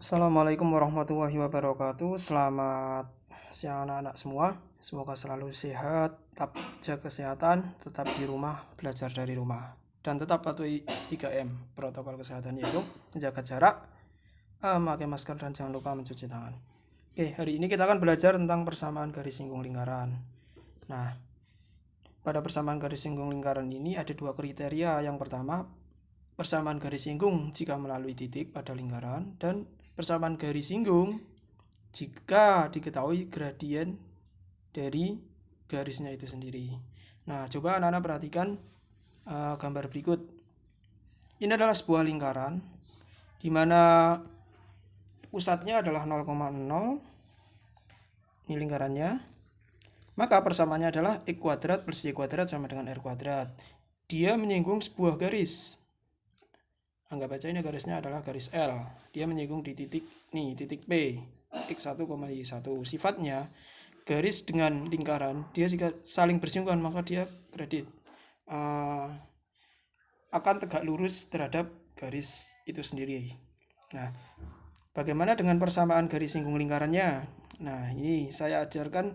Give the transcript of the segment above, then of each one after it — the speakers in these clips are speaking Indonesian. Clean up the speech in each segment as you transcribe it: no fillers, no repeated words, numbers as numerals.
Assalamualaikum warahmatullahi wabarakatuh. Selamat siang anak-anak semua. Semoga selalu sehat, tetap jaga kesehatan, tetap di rumah, belajar dari rumah. Dan tetap patuhi 3M, protokol kesehatan, yaitu menjaga jarak, memakai masker, dan jangan lupa mencuci tangan. Oke, hari ini kita akan belajar tentang persamaan garis singgung lingkaran. Nah, pada persamaan garis singgung lingkaran ini ada dua kriteria. Yang pertama, persamaan garis singgung jika melalui titik pada lingkaran, dan persamaan garis singgung jika diketahui gradien dari garisnya itu sendiri. Nah, coba anak-anak perhatikan gambar berikut. Ini adalah sebuah lingkaran di mana pusatnya adalah 0,0. Ini lingkarannya. Maka persamaannya adalah X kuadrat plus Y kuadrat sama dengan R kuadrat. Dia menyinggung sebuah garis. Anggap aja ini garisnya adalah garis L. Dia menyinggung di titik titik P, X1, Y1. Sifatnya garis dengan lingkaran, dia jika saling bersinggungan maka dia gradit akan tegak lurus terhadap garis itu sendiri. Nah, bagaimana dengan persamaan garis singgung lingkarannya? Nah, ini saya ajarkan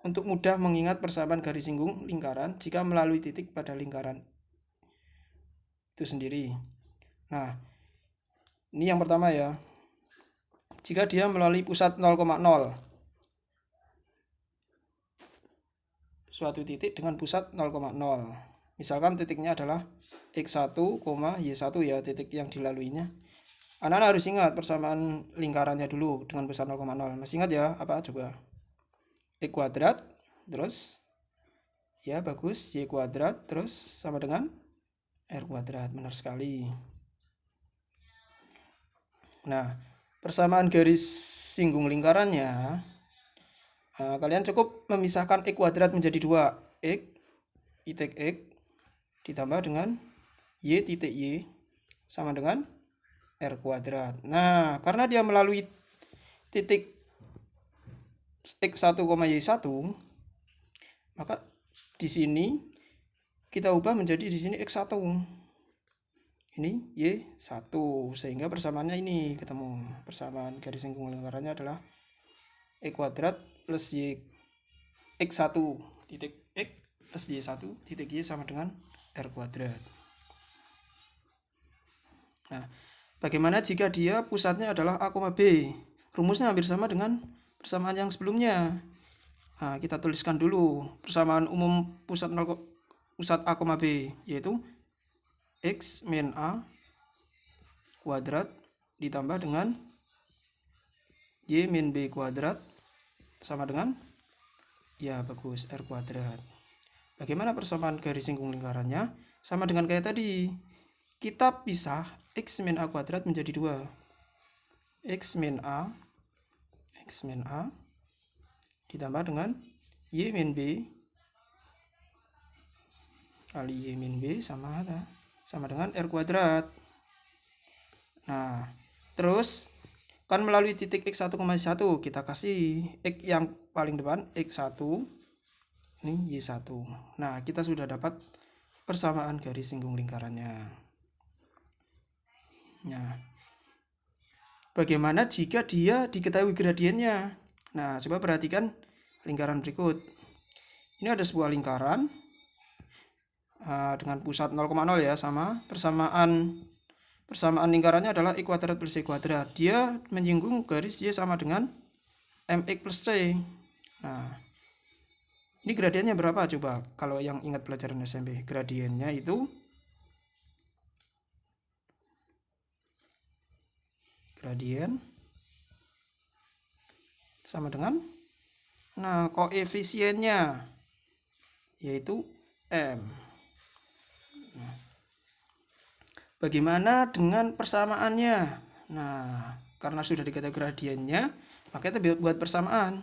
untuk mudah mengingat persamaan garis singgung lingkaran jika melalui titik pada lingkaran itu sendiri. Nah, ini yang pertama ya. Jika dia melalui pusat 0,0, suatu titik dengan pusat 0,0. Misalkan titiknya adalah X1, Y1 ya, titik yang dilaluinya. Anak-anak harus ingat persamaan lingkarannya dulu dengan pusat 0,0. Masih ingat ya? Apa coba? X kuadrat, terus ya bagus, Y kuadrat, terus sama dengan R kuadrat. Benar sekali. Nah, persamaan garis singgung lingkarannya, kalian cukup memisahkan X kuadrat menjadi 2. X titik X ditambah dengan Y titik Y sama dengan R kuadrat. Nah, karena dia melalui titik X1, Y1, maka di sini kita ubah menjadi di sini X1. Ini Y1, sehingga persamaannya ini ketemu. Persamaan garis singgung lingkarannya adalah X kuadrat plus Y X1 titik X plus Y1 titik Y sama dengan R kuadrat. Nah, bagaimana jika dia pusatnya adalah A, B? Rumusnya hampir sama dengan persamaan yang sebelumnya. Nah, kita tuliskan dulu persamaan umum pusat A, B, yaitu X min A kuadrat ditambah dengan Y min B kuadrat sama dengan, ya bagus, R kuadrat. Bagaimana persamaan garis singgung lingkarannya? Sama dengan kayak tadi. Kita pisah X min A kuadrat menjadi 2. X min A ditambah dengan Y min B kali Y min B sama dengan R kuadrat. Nah, terus kan melalui titik X1, Y1 kita kasih X yang paling depan X1, ini Y1. Nah, kita sudah dapat persamaan garis singgung lingkarannya. Nah, bagaimana jika dia diketahui gradiennya? Nah, coba perhatikan lingkaran berikut. Ini ada sebuah lingkaran dengan pusat 0,0 ya, sama persamaan lingkarannya adalah X kuadrat plus Y kuadrat. Dia menyinggung garis Y sama dengan MX plus C. Nah, ini gradiennya berapa coba? Kalau yang ingat pelajaran SMP, gradiennya itu gradien sama dengan, nah, koefisiennya yaitu M. Nah, bagaimana dengan persamaannya? Nah, karena sudah diketahui gradiennya, maka kita buat persamaan.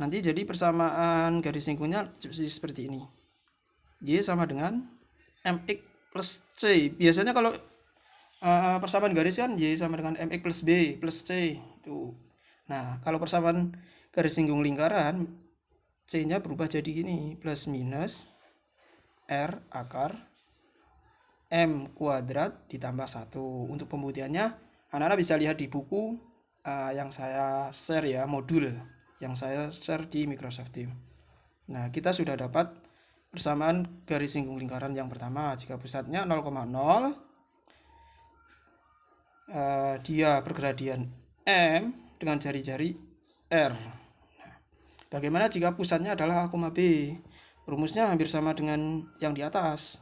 Nanti jadi persamaan garis singgungnya seperti ini. Y sama dengan MX plus C. Biasanya kalau persamaan garis kan Y sama dengan MX plus B plus C itu. Nah, kalau persamaan garis singgung lingkaran, C-nya berubah jadi gini, plus minus R akar M kuadrat ditambah 1. Untuk pembuktiannya Anak-anak bisa lihat di buku yang saya share ya, modul yang saya share di Microsoft Teams. Nah, kita sudah dapat persamaan garis singgung lingkaran yang pertama. Jika pusatnya 0,0, dia bergradian M dengan jari-jari R. Nah, bagaimana jika pusatnya adalah A, B? Rumusnya hampir sama dengan yang di atas.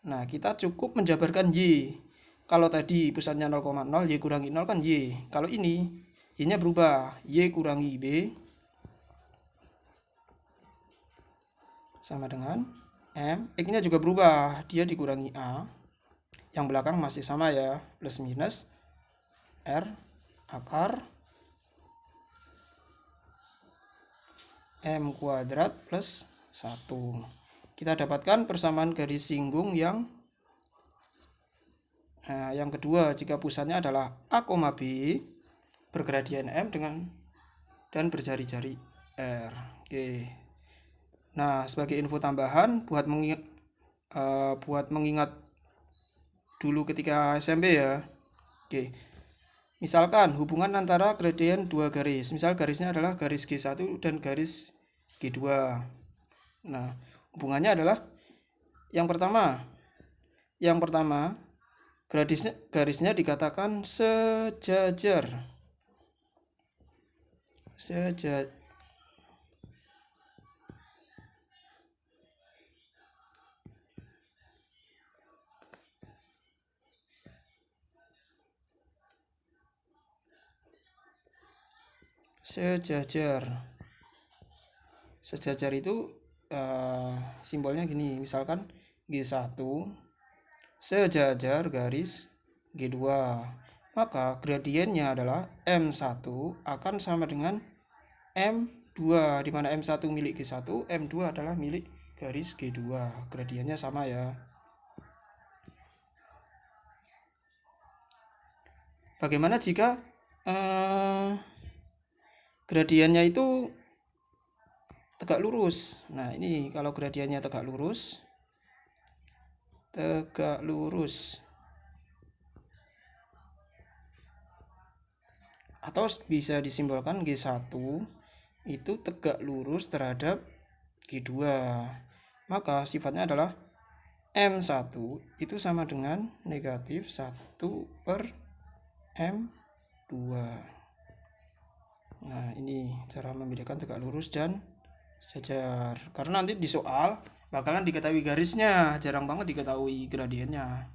Nah, kita cukup menjabarkan Y. Kalau tadi pusatnya 0,0, Y kurangi 0 kan Y. Kalau ini, Y-nya berubah. Y kurangi B sama dengan M. X-nya juga berubah. Dia dikurangi A. Yang belakang masih sama ya. Plus minus R akar M kuadrat plus 1. Kita dapatkan persamaan garis singgung yang kedua, jika pusatnya adalah A, B, bergradian M dan berjari-jari R. Oke. Nah, sebagai info tambahan buat mengingat dulu ketika SMP ya. Oke. Misalkan hubungan antara gradien dua garis. Misal garisnya adalah garis G1 dan garis G2. Nah, hubungannya adalah yang pertama garisnya dikatakan sejajar. Sejajar itu simbolnya gini, misalkan G1 sejajar garis G2, maka gradiennya adalah M1 akan sama dengan M2, di mana M1 milik G1, M2 adalah milik garis G2. Gradiennya sama ya. Bagaimana jika gradiennya itu tegak lurus? Nah, ini kalau gradiennya tegak lurus atau bisa disimbolkan G1 itu tegak lurus terhadap G2, maka sifatnya adalah M1 itu sama dengan negatif 1/M2. Nah, ini cara membedakan tegak lurus dan sejajar. Karena nanti di soal bakalan diketahui garisnya, jarang banget diketahui gradiennya.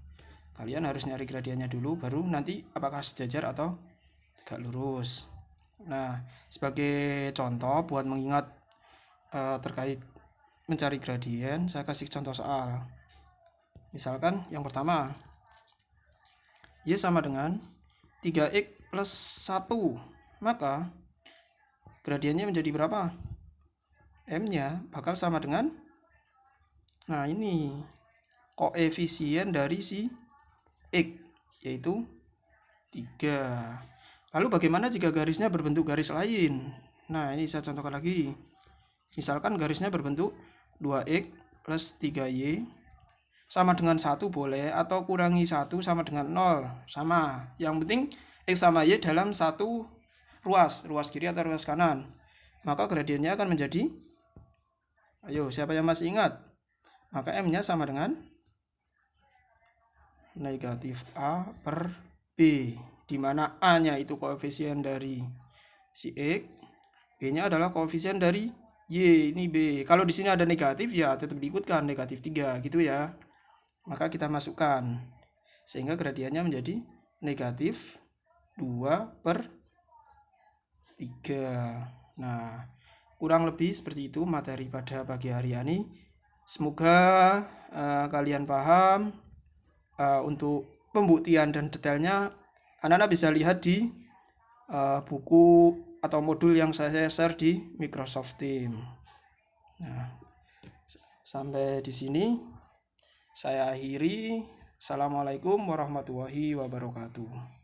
Kalian harus nyari gradiennya dulu, baru nanti apakah sejajar atau tegak lurus. Nah, sebagai contoh buat mengingat terkait mencari gradien, saya kasih contoh soal. Misalkan yang pertama, Y sama dengan 3X plus 1, maka gradiennya menjadi berapa? M-nya bakal sama dengan, nah ini koefisien dari si X, yaitu 3. Lalu bagaimana jika garisnya berbentuk garis lain? Nah, ini saya contohkan lagi. Misalkan garisnya berbentuk 2X plus 3Y sama dengan 1 boleh, atau kurangi 1 sama dengan 0, sama. Yang penting X sama Y dalam satu ruas kiri atau ruas kanan. Maka gradiennya akan menjadi, ayo siapa yang masih ingat? Maka M-nya sama dengan negatif A per B, di mana A-nya itu koefisien dari si X, B-nya adalah koefisien dari Y, ini B. Kalau di sini ada negatif ya tetap diikutkan negatif 3 gitu ya. Maka kita masukkan sehingga gradiennya menjadi negatif 2/3. Nah, kurang lebih seperti itu materi pada pagi hari ini. Semoga kalian paham. Untuk pembuktian dan detailnya anak-anak bisa lihat di buku atau modul yang saya share di Microsoft Teams. Nah, sampai di sini saya akhiri. Assalamualaikum warahmatullahi wabarakatuh.